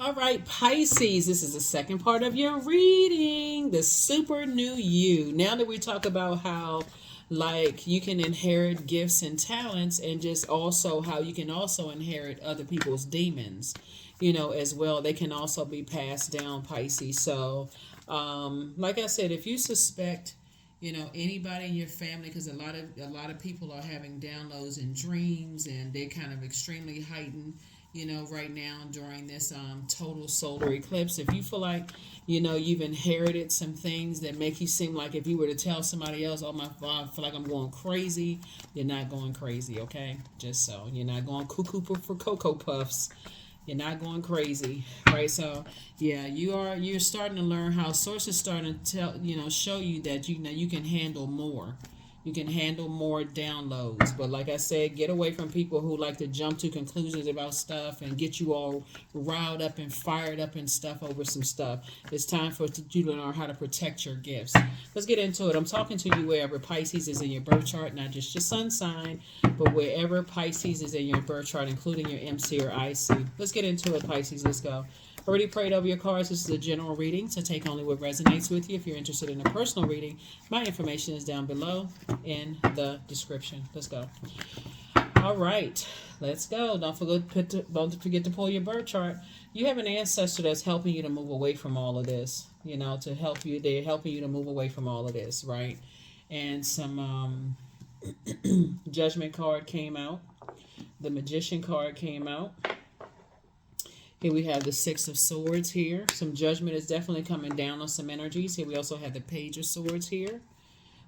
All right, Pisces, this is the second part of your reading, the super new you. Now that we talk about how like you can inherit gifts and talents and just also how you can also inherit other people's demons, as well. They can also be passed down, Pisces. So, like I said, if you suspect anybody in your family, because a lot of people are having downloads and dreams, and they're kind of extremely heightened right now during this total solar eclipse. If you feel like you've inherited some things that make you seem like if you were to tell somebody else, oh my god, I feel like I'm going crazy, you're not going crazy. Okay, just so you're not going cuckoo for cocoa puffs. You're not going crazy, right? So yeah, you're starting to learn how sources starting to tell show you that you can handle more. You can handle more downloads. But like I said, get away from people who like to jump to conclusions about stuff and get you all riled up and fired up and stuff over some stuff. It's time for you to learn how to protect your gifts. Let's get into it. I'm talking to you wherever Pisces is in your birth chart, not just your sun sign, but wherever Pisces is in your birth chart, including your MC or IC. Let's get into it, Pisces. Let's go. Already prayed over your cards. This is a general reading, so take only what resonates with you. If you're interested in a personal reading, my information is down below in the description. Let's go. All right, let's go. Don't forget to pull your birth chart. You have an ancestor that's helping you to move away from all of this. To help you. They're helping you to move away from all of this, right? And some judgment card came out. The magician card came out. Here we have the Six of Swords here. Some judgment is definitely coming down on some energies. Here we also have the Page of Swords here.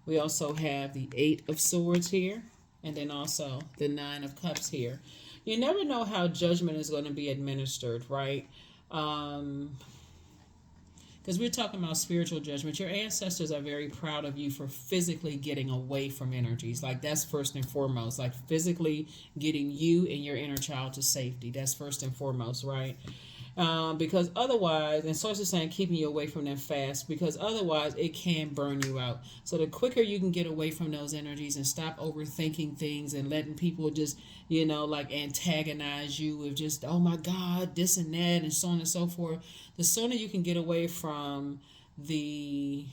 We also have the Eight of Swords here. And then also the Nine of Cups here. You never know how judgment is going to be administered, right? Because we're talking about spiritual judgment. Your ancestors are very proud of you for physically getting away from energies. Like, that's first and foremost. Like, physically getting you and your inner child to safety. That's first and foremost, right? Because otherwise, and sources saying keeping you away from them fast, because otherwise it can burn you out. So the quicker you can get away from those energies and stop overthinking things and letting people just, like antagonize you with just, oh my God, this and that, and so on and so forth, the sooner you can get away from the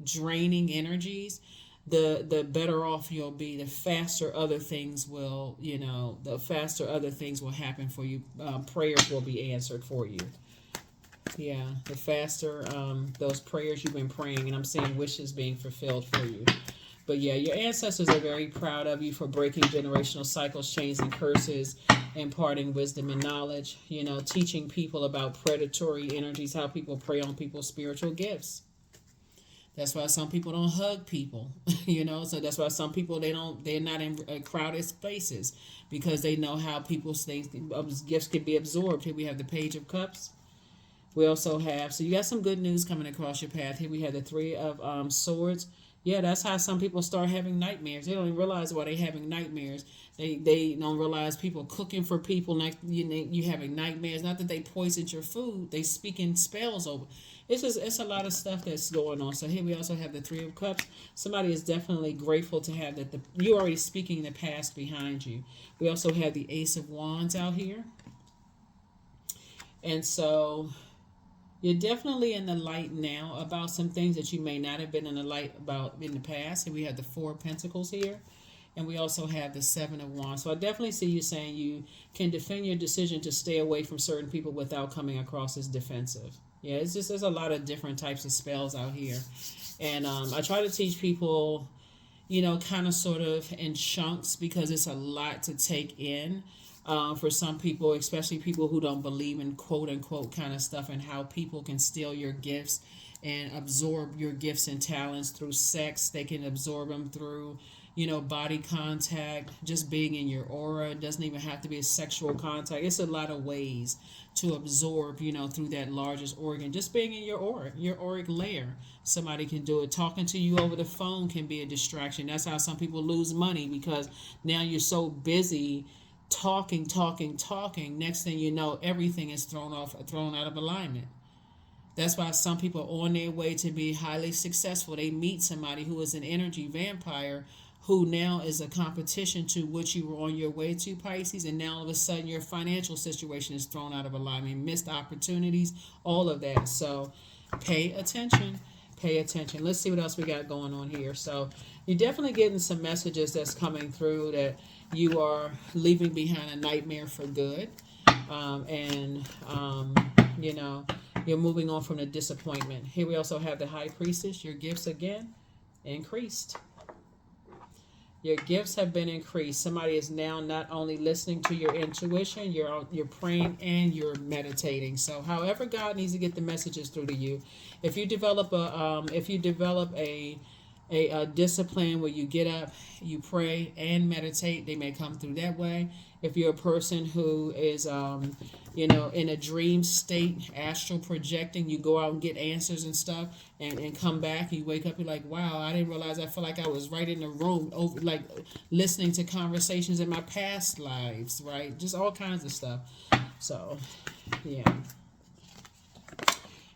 draining energies, the better off you'll be. The faster other things will, the faster other things will happen for you. Prayers will be answered for you. Yeah, the faster those prayers you've been praying, and I'm seeing wishes being fulfilled for you. But yeah, your ancestors are very proud of you for breaking generational cycles, chains, and curses, imparting wisdom and knowledge, teaching people about predatory energies, how people prey on people's spiritual gifts. That's why some people don't hug people, So that's why some people they're not in crowded spaces because they know how people's things, gifts can be absorbed. Here we have the Page of Cups. We also have, so you got some good news coming across your path. Here we have the Three of Swords. Yeah, that's how some people start having nightmares. They don't even realize why they're having nightmares. They don't realize people cooking for people, like you having nightmares. Not that they poisoned your food. They speaking spells over. It's a lot of stuff that's going on. So here we also have the Three of Cups. Somebody is definitely grateful to have that. You already speaking the past behind you. We also have the Ace of Wands out here, and so you're definitely in the light now about some things that you may not have been in the light about in the past. And we have the Four of Pentacles here. And we also have the Seven of Wands. So I definitely see you saying you can defend your decision to stay away from certain people without coming across as defensive. Yeah, it's just there's a lot of different types of spells out here. And I try to teach people, kind of sort of in chunks because it's a lot to take in. For some people, especially people who don't believe in quote unquote kind of stuff, and how people can steal your gifts and absorb your gifts and talents through sex. They can absorb them through, body contact, just being in your aura. It doesn't even have to be a sexual contact. It's a lot of ways to absorb, through that largest organ. Just being in your aura, your auric layer. Somebody can do it. Talking to you over the phone can be a distraction. That's how some people lose money, because now you're so busy talking. Next thing you know, everything is thrown out of alignment. That's why some people are on their way to be highly successful. They meet somebody who is an energy vampire who now is a competition to what you were on your way to, Pisces, and now all of a sudden your financial situation is thrown out of alignment, missed opportunities, all of that. So pay attention. Pay attention. Let's see what else we got going on here. So you're definitely getting some messages that's coming through that you are leaving behind a nightmare for good. And you know, you're moving on from the disappointment. Here we also have the High Priestess. Your gifts again increased. Your gifts have been increased. Somebody is now not only listening to your intuition, you're praying and you're meditating. So, however, God needs to get the messages through to you. If you develop a discipline where you get up, you pray and meditate, they may come through that way. If you're a person who is, in a dream state, astral projecting, you go out and get answers and stuff, and come back, you wake up, you're like, wow, I didn't realize, I feel like I was right in the room, over, like listening to conversations in my past lives, right? Just all kinds of stuff. So, yeah.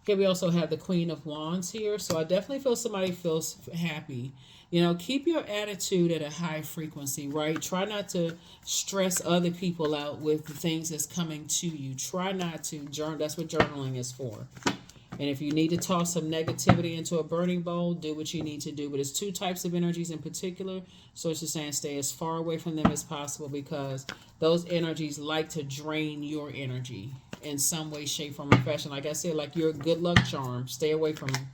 Here we also have the Queen of Wands here. So I definitely feel somebody feels happy. Keep your attitude at a high frequency, right? Try not to stress other people out with the things that's coming to you. Try not to journal. That's what journaling is for. And if you need to toss some negativity into a burning bowl, do what you need to do. But it's two types of energies in particular. So it's just saying stay as far away from them as possible, because those energies like to drain your energy in some way, shape, form, or fashion. Like I said, like you're a good luck charm. Stay away from them.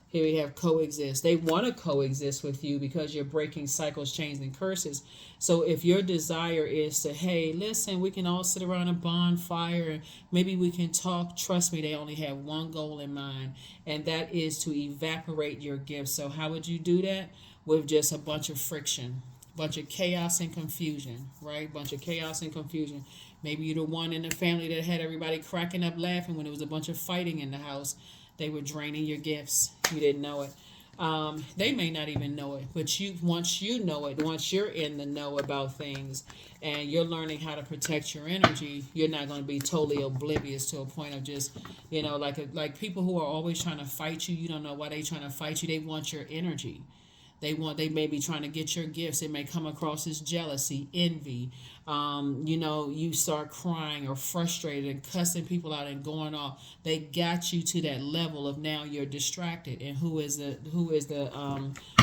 Here we have coexist. They want to coexist with you because you're breaking cycles, chains, and curses. So if your desire is to, hey, listen, we can all sit around a bonfire and maybe we can talk. Trust me, they only have one goal in mind, and that is to evaporate your gifts. So how would you do that? With just a bunch of friction, bunch of chaos and confusion, right? Bunch of chaos and confusion. Maybe you're the one in the family that had everybody cracking up laughing when there was a bunch of fighting in the house. They were draining your gifts. You didn't know it. They may not even know it, but once you know it, once you're in the know about things and you're learning how to protect your energy, you're not going to be totally oblivious to a point of just, like people who are always trying to fight you. You don't know why they're trying to fight you. They want your energy. They may be trying to get your gifts. It may come across as jealousy, envy. You start crying or frustrated and cussing people out and going off. They got you to that level of now you're distracted. And who is the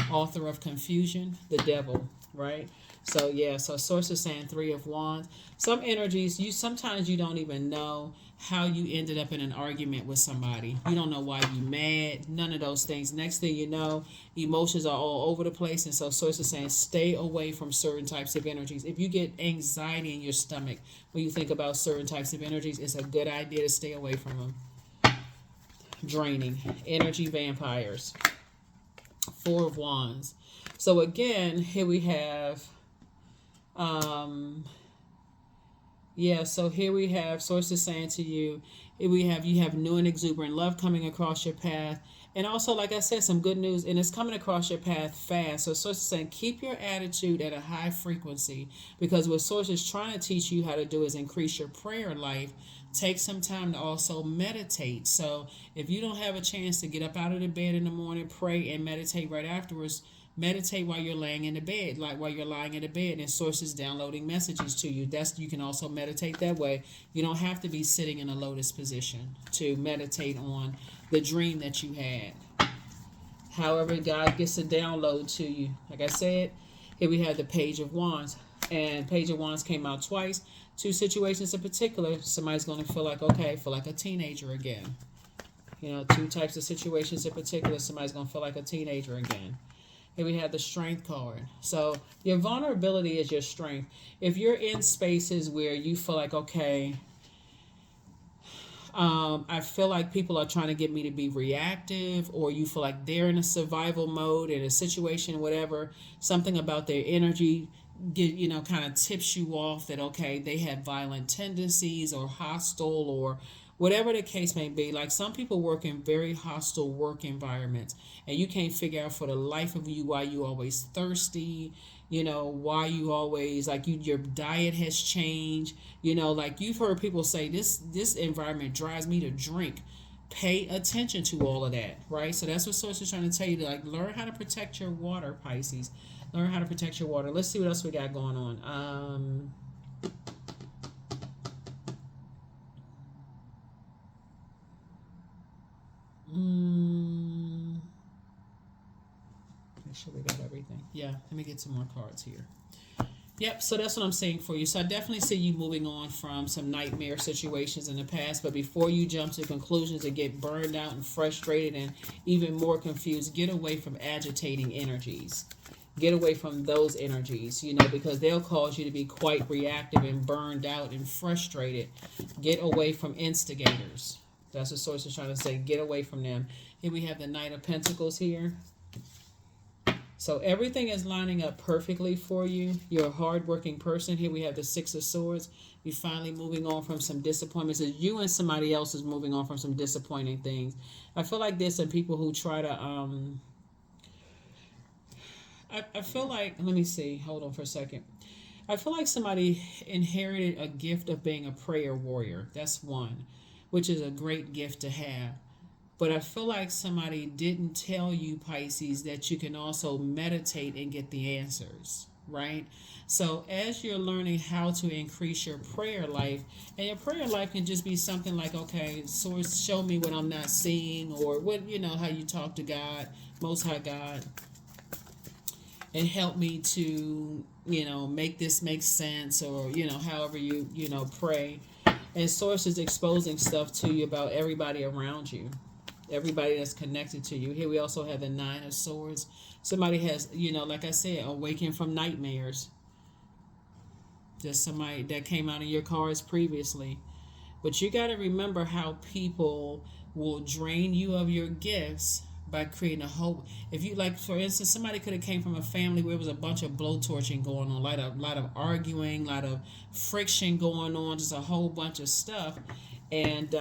author of confusion? The devil, right? So yeah, so Source is saying 3 of Wands. Some energies, sometimes you don't even know how you ended up in an argument with somebody. You don't know why you mad, none of those things. Next thing you know, emotions are all over the place. And so Source is saying stay away from certain types of energies. If you get anxiety in your stomach when you think about certain types of energies, it's a good idea to stay away from them. Draining. Energy vampires. 4 of Wands. So again, here we have so here we have sources saying to you, you have new and exuberant love coming across your path. And also, like I said, some good news, and it's coming across your path fast. So sources saying keep your attitude at a high frequency, because what sources trying to teach you how to do is increase your prayer life. Take some time to also meditate. So if you don't have a chance to get up out of the bed in the morning, pray and meditate right afterwards, meditate while you're laying in the bed, like while you're lying in the bed, and sources downloading messages to you. You can also meditate that way. You don't have to be sitting in a lotus position to meditate on the dream that you had. However, God gets a download to you. Like I said, here we have the Page of Wands, and Page of Wands came out twice. 2 situations in particular, somebody's going to feel like a teenager again. 2 types of situations in particular, somebody's going to feel like a teenager again. Here we have the Strength card. So your vulnerability is your strength. If you're in spaces where you feel like, I feel like people are trying to get me to be reactive, or you feel like they're in a survival mode in a situation, whatever, something about their energy kind of tips you off that, they have violent tendencies or hostile or whatever the case may be. Like some people work in very hostile work environments, and you can't figure out for the life of you why you always thirsty, why you always your diet has changed, like you've heard people say this environment drives me to drink. Pay attention to all of that, right? So that's what Source is trying to tell you, to learn how to protect your water, Pisces. Learn how to protect your water. Let's see what else we got going on. Make sure we got everything. Yeah, let me get some more cards here. Yep, so that's what I'm saying for you. So I definitely see you moving on from some nightmare situations in the past, but before you jump to conclusions and get burned out and frustrated and even more confused, get away from agitating energies. Get away from those energies, because they'll cause you to be quite reactive and burned out and frustrated. Get away from instigators. That's what Source is trying to say. Get away from them. Here we have the Knight of Pentacles here. So everything is lining up perfectly for you. You're a hardworking person. Here we have the Six of Swords. You're finally moving on from some disappointments. As you and somebody else is moving on from some disappointing things. I feel like there's some people who try to... I feel like... Let me see. Hold on for a second. I feel like somebody inherited a gift of being a prayer warrior. That's one, which is a great gift to have. But I feel like somebody didn't tell you, Pisces, that you can also meditate and get the answers, right? So as you're learning how to increase your prayer life, and your prayer life can just be something like, okay, Source, show me what I'm not seeing, or what, how you talk to God, Most High God, and help me to, make this make sense, or, however you, pray. And Source is exposing stuff to you about everybody around you. Everybody that's connected to you. Here we also have the Nine of Swords. Somebody has, like I said, awakened from nightmares. Just somebody that came out of your cards previously. But you got to remember how people will drain you of your gifts by creating a hope. If you, like, for instance, somebody could have came from a family where there was a bunch of blowtorching going on, a lot of arguing, a lot of friction going on, just a whole bunch of stuff. And,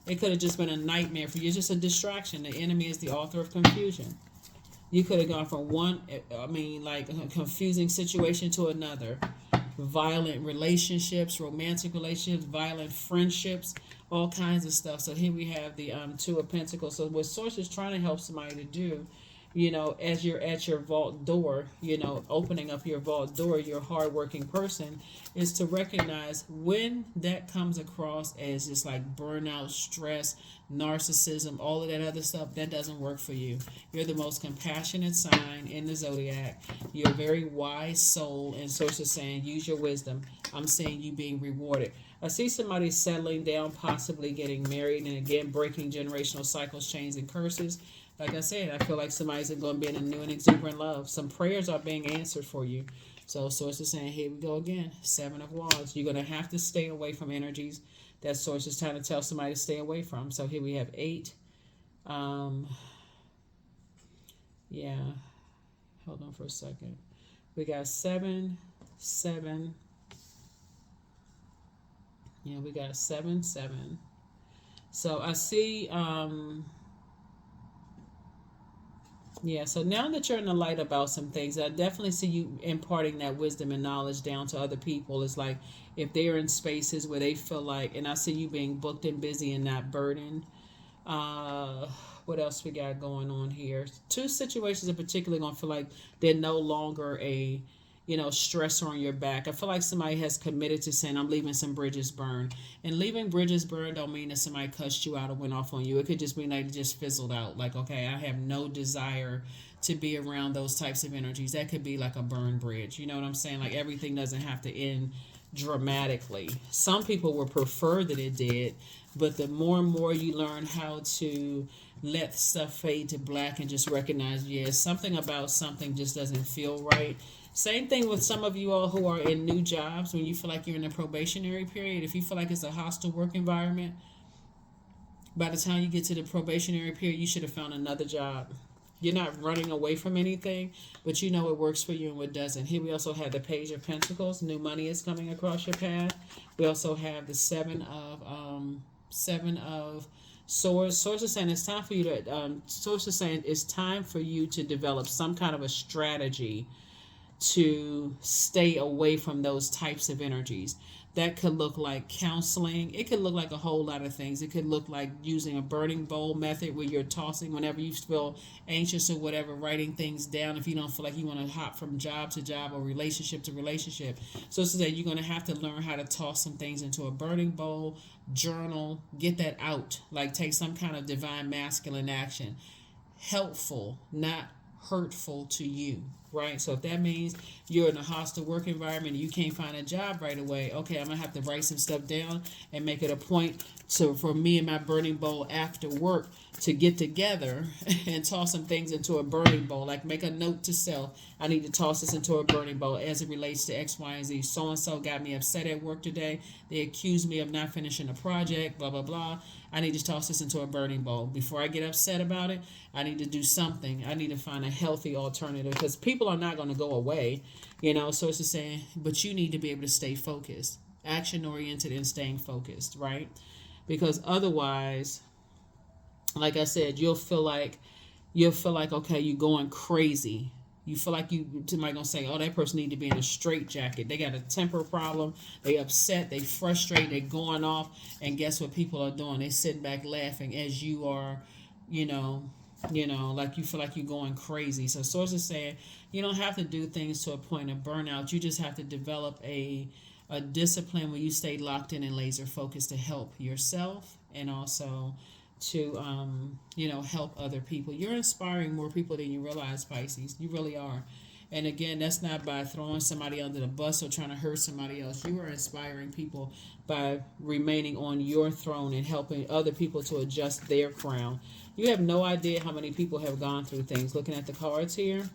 it could have just been a nightmare for you. It's just a distraction. The enemy is the author of confusion. You could have gone from a confusing situation to another. Violent relationships, romantic relationships, violent friendships, all kinds of stuff. So here we have the Two of Pentacles. So what Source is trying to help somebody to do, as you're at your vault door, opening up your vault door, you're a hardworking person, is to recognize when that comes across as just like burnout, stress, narcissism, all of that other stuff, that doesn't work for you. You're the most compassionate sign in the Zodiac. You're a very wise soul, and Source is saying, use your wisdom. I'm saying you being rewarded. I see somebody settling down, possibly getting married, and again, breaking generational cycles, chains, and curses. Like I said, I feel like somebody's going to be in a new and exuberant love. Some prayers are being answered for you. So Source is saying, here we go again. Seven of Wands. You're going to have to stay away from energies that Source is trying to tell somebody to stay away from. So here we have 8. Yeah. Hold on for a second. We got 7, 7. Yeah, we got 7, 7. So I see... Yeah, so now that you're in the light about some things, I definitely see you imparting that wisdom and knowledge down to other people. It's like if they're in spaces where they feel like, and I see you being booked and busy and not burdened. What else we got going on here? 2 situations in particular going to feel like they're no longer a stressor on your back. I feel like somebody has committed to saying, I'm leaving some bridges burned. And leaving bridges burned don't mean that somebody cussed you out or went off on you. It could just mean like it just fizzled out. Like, okay, I have no desire to be around those types of energies. That could be like a burned bridge. You know what I'm saying? Like everything doesn't have to end dramatically. Some people would prefer that it did, but the more and more you learn how to let stuff fade to black and just recognize, something about something just doesn't feel right. Same thing with some of you all who are in new jobs. When you feel like you're in a probationary period, if you feel like it's a hostile work environment, by the time you get to the probationary period, you should have found another job. You're not running away from anything, but you know what works for you and what doesn't. Here we also have the Page of Pentacles. New money is coming across your path. We also have the Seven of Swords. Source is saying it's time for you to. Source is saying it's time for you to develop some kind of a strategy to stay away from those types of energies. That could look like counseling. It could look like a whole lot of things. It could look like using a burning bowl method where you're tossing whenever you feel anxious or whatever, writing things down if you don't feel like you want to hop from job to job or relationship to relationship. So it's that you're going to have to learn how to toss some things into a burning bowl, journal, get that out. Like take some kind of divine masculine action. Helpful, not hurtful to you, right? So if that means you're in a hostile work environment and you can't find a job right away, okay, I'm gonna have to write some stuff down and make it a point for me and my burning bowl after work to get together and toss some things into a burning bowl. Like make a note to self, I need to toss this into a burning bowl as it relates to X, Y, and Z. So and so got me upset at work today. They accused me of not finishing a project, blah blah blah. I need to toss this into a burning bowl. Before I get upset about it, I need to do something. I need to find a healthy alternative because people are not going to go away, So it's just saying, but you need to be able to stay focused, action oriented, and staying focused, right? Because otherwise, like I said, you'll feel like okay, you're going crazy. You feel like somebody gonna say, oh, that person need to be in a straitjacket. They got a temper problem. They upset. They frustrated. They going off. And guess what people are doing? They sitting back laughing as you are, like you feel like you're going crazy. So source is saying you don't have to do things to a point of burnout. You just have to develop a discipline where you stay locked in and laser focused to help yourself and also to help other people. You're inspiring more people than you realize, Pisces. You really are. And again, that's not by throwing somebody under the bus or trying to hurt somebody else. You are inspiring people by remaining on your throne and helping other people to adjust their crown. You have no idea how many people have gone through things. Looking at the cards here.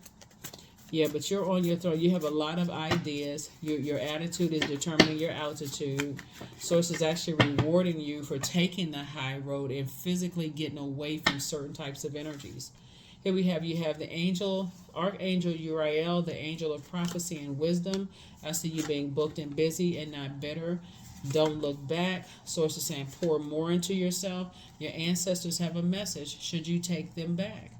Yeah, but you're on your throne. You have a lot of ideas. Your attitude is determining your altitude. Source is actually rewarding you for taking the high road and physically getting away from certain types of energies. Here you have the angel, Archangel Uriel, the angel of prophecy and wisdom. I see you being booked and busy and not bitter. Don't look back. Source is saying pour more into yourself. Your ancestors have a message. Should you take them back?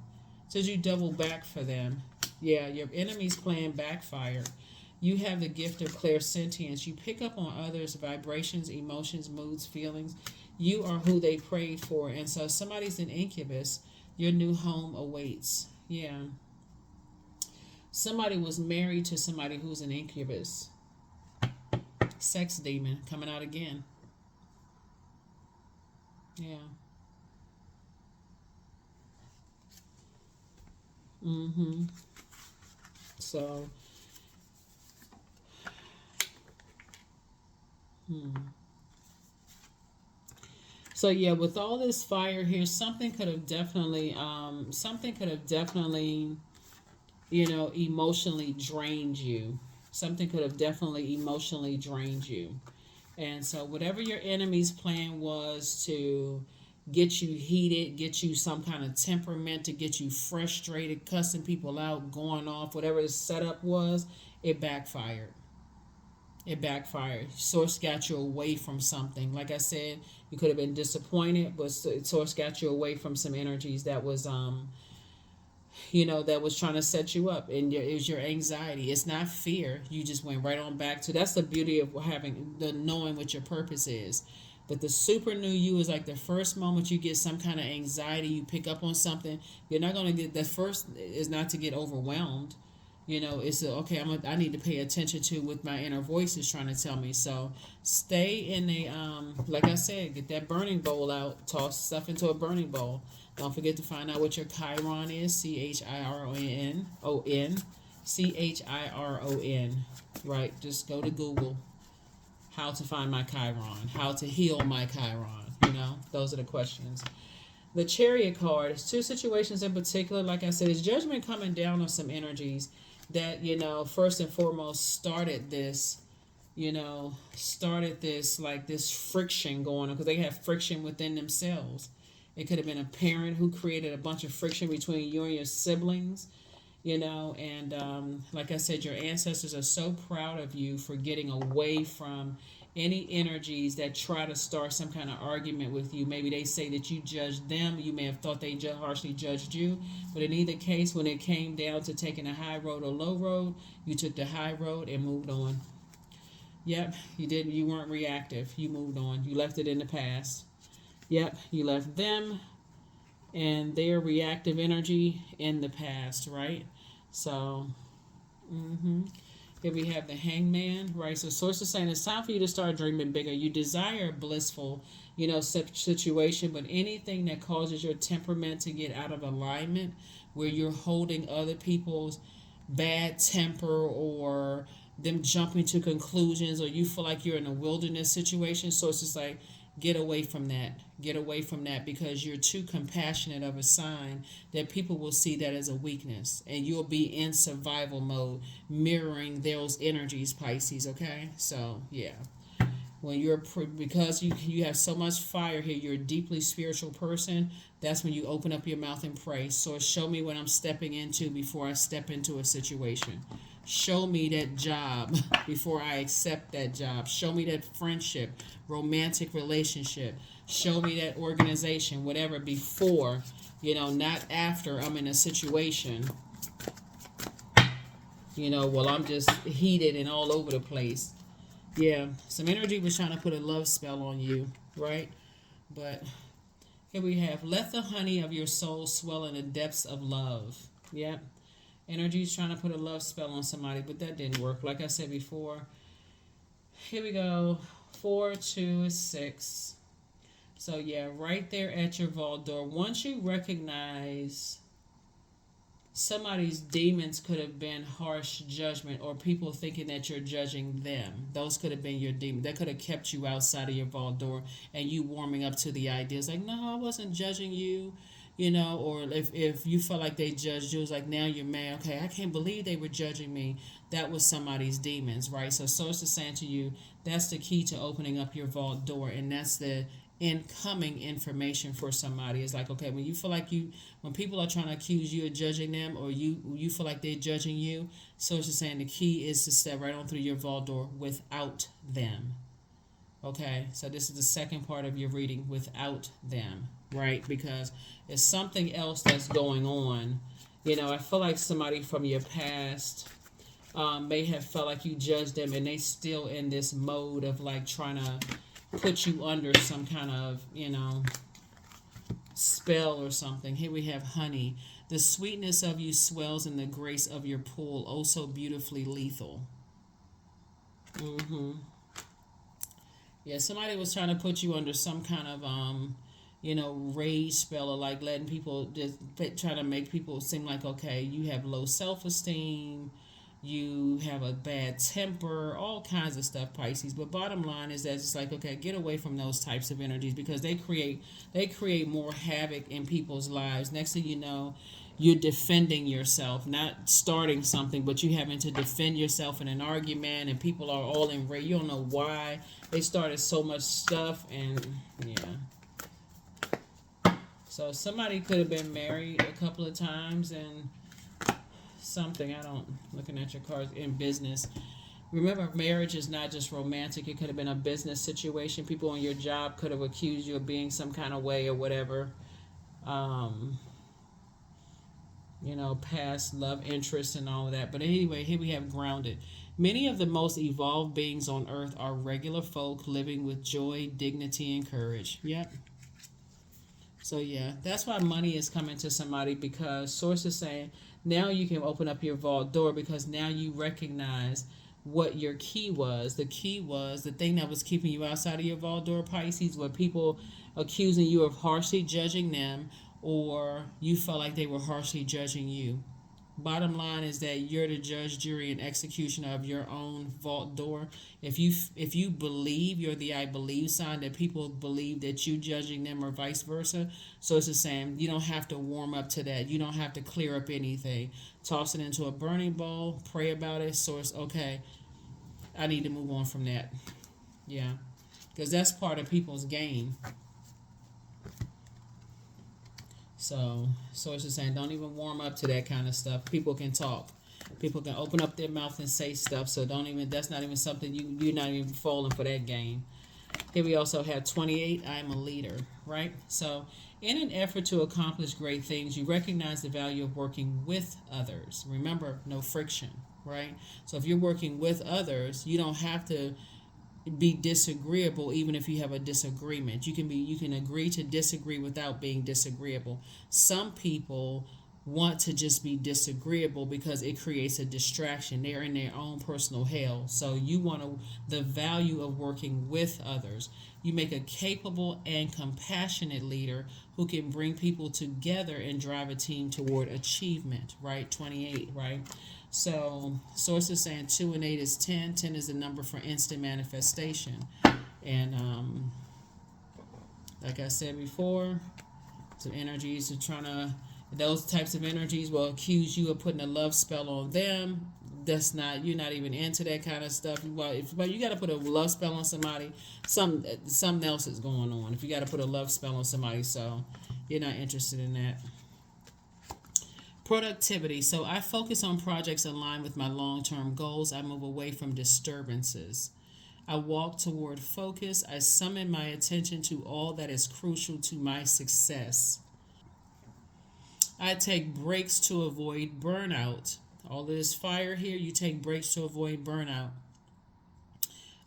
Should you double back for them? Yeah, your enemy's plan backfired. You have the gift of clairsentience. You pick up on others' vibrations, emotions, moods, feelings. You are who they prayed for. And so somebody's an incubus. Your new home awaits. Yeah. Somebody was married to somebody who's an incubus. Sex demon coming out again. Yeah. Mm-hmm. So, So yeah, with all this fire here, something could have definitely, emotionally drained you. Something could have definitely emotionally drained you. And so whatever your enemy's plan was to get you heated, get you some kind of temperament, to get you frustrated, cussing people out, going off, whatever the setup was, it backfired. It backfired. Source got you away from something. Like I said, you could have been disappointed, but Source got you away from some energies that was that was trying to set you up, and it was your anxiety. It's not fear. You just went right on back to. That's the beauty of having the knowing what your purpose is. But the super new you is like the first moment you get some kind of anxiety, you pick up on something. You're not going to get, the first is not to get overwhelmed. It's okay. I need to pay attention to what my inner voice is trying to tell me. So stay in like I said, get that burning bowl out. Toss stuff into a burning bowl. Don't forget to find out what your Chiron is. CHIRON. CHIRON. Right. Just go to Google. How to find my Chiron. How to heal my Chiron. Those are the questions. The Chariot card is two situations in particular. Like I said, is judgment coming down on some energies that, first and foremost started this, like this friction going on, because they have friction within themselves. It could have been a parent who created a bunch of friction between you and your siblings, and like I said, your ancestors are so proud of you for getting away from any energies that try to start some kind of argument with you. Maybe they say that you judged them. You may have thought they harshly judged you. But in either case, when it came down to taking a high road or low road, you took the high road and moved on. Yep, you didn't. You weren't reactive. You moved on. You left it in the past. Yep, you left them and their reactive energy in the past, right? So, here we have the hangman, right? So source is saying it's time for you to start dreaming bigger. You desire a blissful, situation, but anything that causes your temperament to get out of alignment, where you're holding other people's bad temper or them jumping to conclusions, or you feel like you're in a wilderness situation. So it's just like, get away from that. Get away from that, because you're too compassionate of a sign that people will see that as a weakness, and you'll be in survival mode, mirroring those energies, Pisces. Okay, so yeah, when because you have so much fire here, you're a deeply spiritual person. That's when you open up your mouth and pray. So show me what I'm stepping into before I step into a situation. Show me that job before I accept that job. Show me that friendship, romantic relationship. Show me that organization, whatever, before, not after I'm in a situation, well, I'm just heated and all over the place. Yeah, some energy was trying to put a love spell on you, right? But here we have, let the honey of your soul swell in the depths of love. Yep. Energy is trying to put a love spell on somebody, but that didn't work. Like I said before, here we go. 4, 2, 6. So yeah, right there at your vault door. Once you recognize somebody's demons, could have been harsh judgment or people thinking that you're judging them. Those could have been your demons. That could have kept you outside of your vault door and you warming up to the ideas like, no, I wasn't judging you. Or if you felt like they judged you, it's like, now you're mad. Okay, I can't believe they were judging me. That was somebody's demons, right? So source is saying to you, that's the key to opening up your vault door, and that's the incoming information for somebody. It's like, okay, when you feel like when people are trying to accuse you of judging them, or you feel like they're judging you, source is saying the key is to step right on through your vault door without them. Okay, so this is the second part of your reading, without them, right? Because it's something else that's going on. I feel like somebody from your past may have felt like you judged them, and they still in this mode of like trying to put you under some kind of, spell or something. Here we have honey. The sweetness of you swells in the grace of your pool, oh so beautifully lethal. Yeah, somebody was trying to put you under some kind of rage spell, or like letting people just try to make people seem like, okay, you have low self-esteem, you have a bad temper, all kinds of stuff, Pisces. But bottom line is that it's like, okay, get away from those types of energies, because they create more havoc in people's lives. Next thing you know, you're defending yourself, not starting something, but you having to defend yourself in an argument, and people are all in rage. You don't know why they started so much stuff, and yeah. So somebody could have been married a couple of times and something. Looking at your cards, in business. Remember, marriage is not just romantic. It could have been a business situation. People on your job could have accused you of being some kind of way or whatever. Past love interest and all of that. But anyway, here we have grounded. Many of the most evolved beings on earth are regular folk living with joy, dignity, and courage. Yep. So yeah, that's why money is coming to somebody, because source is saying now you can open up your vault door, because now you recognize what your key was. The key was the thing that was keeping you outside of your vault door, Pisces, were people accusing you of harshly judging them, or you felt like they were harshly judging you. Bottom line is that you're the judge, jury, and executioner of your own vault door. If you believe, you're the I believe sign, that people believe that you judging them, or vice versa. So it's the same. You don't have to warm up to that. You don't have to clear up anything. Toss it into a burning bowl. Pray about it. Source, okay, I need to move on from that. Yeah, because that's part of people's game. So it's just saying, don't even warm up to that kind of stuff. People can talk. People can open up their mouth and say stuff. So that's not even something, you're not even falling for that game. Here we also have 28, I am a leader, right? So in an effort to accomplish great things, you recognize the value of working with others. Remember, no friction, right? So if you're working with others, you don't have to be disagreeable even if you have a disagreement. You can agree to disagree without being disagreeable. Some people want to just be disagreeable because it creates a distraction. They're in their own personal hell. So you want the value of working with others. You make a capable and compassionate leader who can bring people together and drive a team toward achievement, right? 28, right? So sources saying 2 and 8 is 10. 10 is the number for instant manifestation. And like I said before, some energies are trying to, those types of energies will accuse you of putting a love spell on them. That's not, you're not even into that kind of stuff. Well, you got to put a love spell on somebody, something else is going on. If you got to put a love spell on somebody, so you're not interested in that. Productivity. So I focus on projects aligned with my long-term goals. I move away from disturbances. I walk toward focus. I summon my attention to all that is crucial to my success. I take breaks to avoid burnout. All of this fire here, you take breaks to avoid burnout.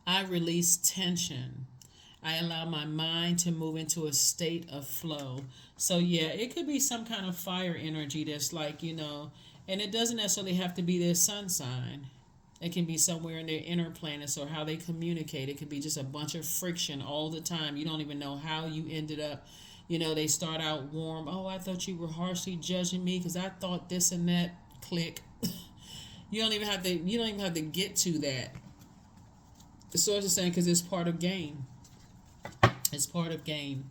I release tension. I allow my mind to move into a state of flow. So, yeah, it could be some kind of fire energy that's like, and it doesn't necessarily have to be their sun sign. It can be somewhere in their inner planets or how they communicate. It could be just a bunch of friction all the time. You don't even know how you ended up. They start out warm. Oh, I thought you were harshly judging me because I thought this and that. Click. You don't even have to get to that. The source is saying because it's part of game. It's part of game.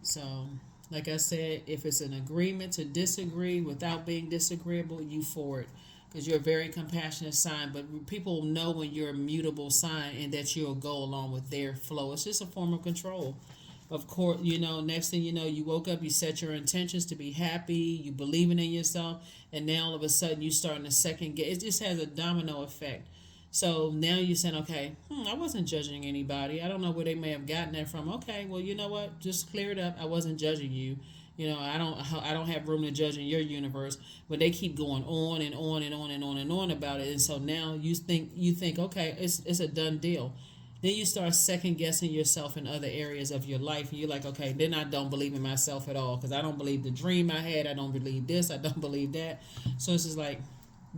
So, like I said, if it's an agreement to disagree without being disagreeable, you for it. Because you're a very compassionate sign. But people know when you're a mutable sign and that you'll go along with their flow. It's just a form of control. Of course, next thing you know, you woke up, you set your intentions to be happy, you believing in yourself, and now all of a sudden you starting to second guess. It just has a domino effect. So now you're saying, okay, I wasn't judging anybody. I don't know where they may have gotten that from. Okay, well, you know what? Just clear it up. I wasn't judging you. I don't have room to judge in your universe. But they keep going on and on and on and on and on about it. And so now you think, okay, it's a done deal. Then you start second guessing yourself in other areas of your life. And you're like, okay, then I don't believe in myself at all because I don't believe the dream I had. I don't believe this. I don't believe that. So it's just like,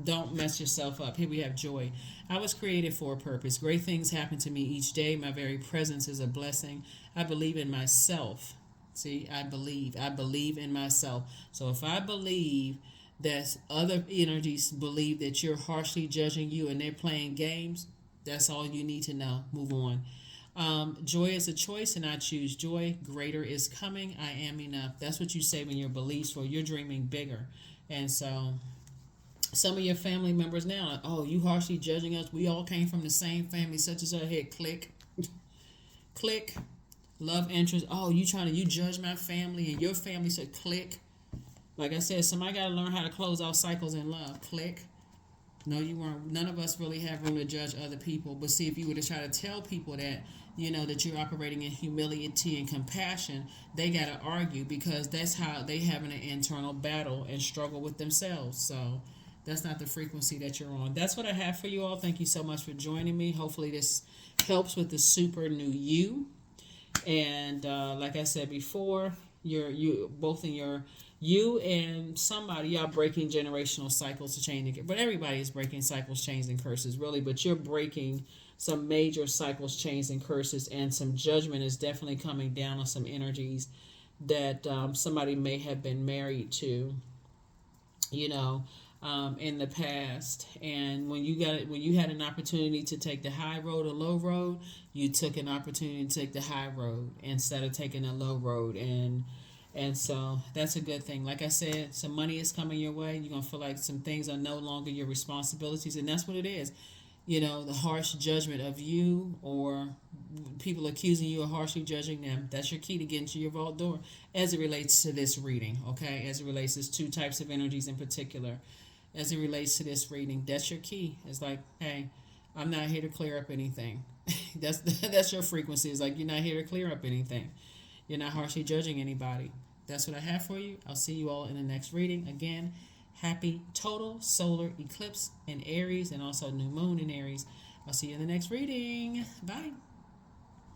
don't mess yourself up. Here we have joy. I was created for a purpose. Great things happen to me each day. My very presence is a blessing. I believe in myself. See, I believe in myself. So if I believe that other energies believe that you're harshly judging you and they're playing games, that's all you need to know. Move on. Joy is a choice, and I choose joy. Greater is coming. I am enough. That's what you say when your beliefs for you're dreaming bigger. And so some of your family members now, like, oh, you harshly judging us. We all came from the same family, such as her head. Click. Click. Love interest. Oh, you judge my family and your family, so click. Like I said, somebody got to learn how to close out cycles in love. Click. No, you weren't. None of us really have room to judge other people. But see, if you were to try to tell people that, that you're operating in humility and compassion, they got to argue because that's how they having an internal battle and struggle with themselves. So that's not the frequency that you're on. That's what I have for you all. Thank you so much for joining me. Hopefully this helps with the super new you. And like I said before, you both in your you and somebody, y'all breaking generational cycles to change it. But everybody is breaking cycles, chains, and curses, really. But you're breaking some major cycles, chains, and curses, and some judgment is definitely coming down on some energies that somebody may have been married to, in the past. And when you had an opportunity to take the high road or low road, you took an opportunity to take the high road instead of taking the low road. And so that's a good thing. Like I said, some money is coming your way. You're going to feel like some things are no longer your responsibilities. And that's what it is. The harsh judgment of you or people accusing you of harshly judging them. That's your key to getting to your vault door as it relates to this reading. Okay. As it relates to 2 types of energies in particular. As it relates to this reading, that's your key. It's like, hey, I'm not here to clear up anything. That's your frequency. It's like, you're not here to clear up anything. You're not harshly judging anybody. That's what I have for you. I'll see you all in the next reading. Again, happy total solar eclipse in Aries and also new moon in Aries. I'll see you in the next reading. Bye.